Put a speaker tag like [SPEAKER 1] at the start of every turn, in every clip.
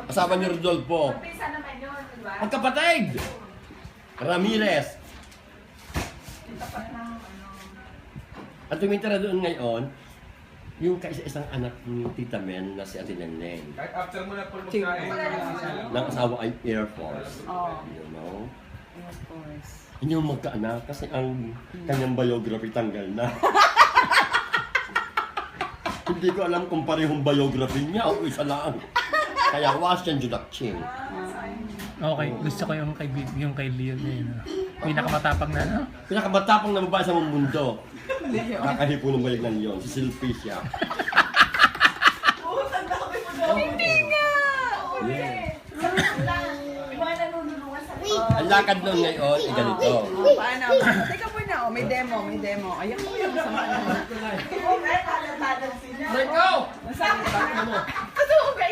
[SPEAKER 1] Asawa ni Rodolfo.
[SPEAKER 2] Magpisa naman yun, di ba?
[SPEAKER 1] Magkapatid! Ramirez.
[SPEAKER 2] Yung tapat ng
[SPEAKER 1] At tumitira doon ngayon, yung kaisa-isang anak ni Tita Mel na si Ate Neneng.
[SPEAKER 3] Kahit after mo na po magkain.
[SPEAKER 1] Ng asawa ay Air Force.
[SPEAKER 4] Oh,
[SPEAKER 1] You know?
[SPEAKER 4] of course.
[SPEAKER 1] Hindi mo magkaanak kasi ang kanyang biography tanggal na. Hindi ko alam kung parehong biography niya o isa lang. Kaya was yan Judakching.
[SPEAKER 5] Okay, gusto ko yung kay Leo na yun. Pinakamatapang na, no?
[SPEAKER 1] Pinakamatapang na babae sa buong mundo. Kakahipo ng balik ng Leon, si Silpicia.
[SPEAKER 4] Hindi nga!
[SPEAKER 1] Yeah.
[SPEAKER 2] yung mga nanunulungan sa
[SPEAKER 1] Ang lakad nun ngayon ay ganito.
[SPEAKER 4] Oh, paano? Teka muna, oh, may demo. Ayan ko yung sama naman.
[SPEAKER 1] Rico!
[SPEAKER 4] Masabi ba?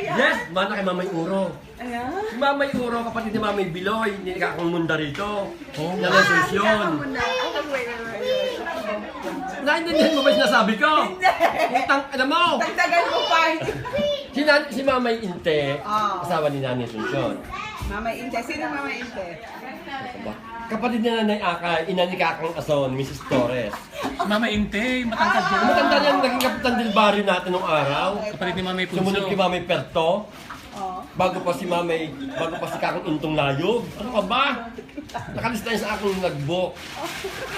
[SPEAKER 1] Yes, mana kay Mamay Uro.
[SPEAKER 4] Ayan.
[SPEAKER 1] Si Mamay Uro, kapatid ni Mamay Biloy, hindi kakangmunda rito. Na resolution.
[SPEAKER 4] Wait.
[SPEAKER 1] Naintindihan mo ba yung sinasabi ko? Utang, ano mo?
[SPEAKER 4] Tagtagan mo pa.
[SPEAKER 1] Si Mamay Inte, asawa ni Nanay Asuncion.
[SPEAKER 4] Mama Inte. Sino Mama Inte?
[SPEAKER 1] Kapatid ni Nanay Akay, ina ni Kakang Ason, Mrs. Torres.
[SPEAKER 5] Mama Inte, matangkad yun.
[SPEAKER 1] Matanda niyan naging kapitan del barrio natin nung araw.
[SPEAKER 5] Kapatid ni Mama
[SPEAKER 1] Sumunod
[SPEAKER 5] Punso.
[SPEAKER 1] kay Mamay Perto.
[SPEAKER 4] Oh.
[SPEAKER 1] Bago pa si Kakang Intong Layog. Ano ka ba? Nakalista yun sa akong nag-book.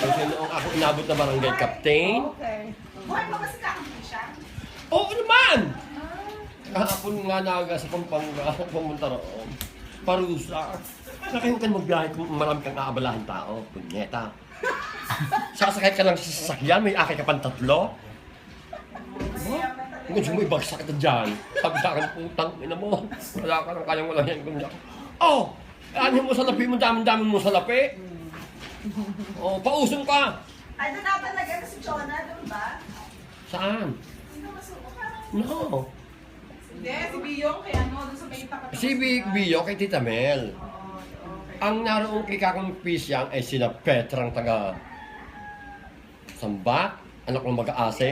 [SPEAKER 1] Kasi noong ako inabot na barangay captain.
[SPEAKER 4] Okay.
[SPEAKER 2] Buhay pa ba si Kakang siya?
[SPEAKER 1] Oo naman! Kahapon nga naga sa Pampanga, pumunta roon. Parusa. Saka ka magbiyahe kung marami kang aabalahan tao. Punyeta. Sasakay ka lang sa sasakyan, may akay ka pang tatlo. Kung gusto mo ibagsak ka dyan, sabi sa akin, putang ina mo. Wala ka nang kayang walang yan. Oh! Ano mo sa lapi mo, dami-dami mo sa lapi. Oh, pausong ka.
[SPEAKER 2] Ay, doon natin nag-ano si Jonah, doon ba?
[SPEAKER 1] Saan?
[SPEAKER 2] Sino masuko? Parang
[SPEAKER 1] No.
[SPEAKER 2] hindi, si Biyong kay ano, doon sa may tapat.
[SPEAKER 1] Si Bio kay Tita Mel. Ang naroong kay Kakang Pisyang ay sina Petrang taga Samba, anak ng mag-aase.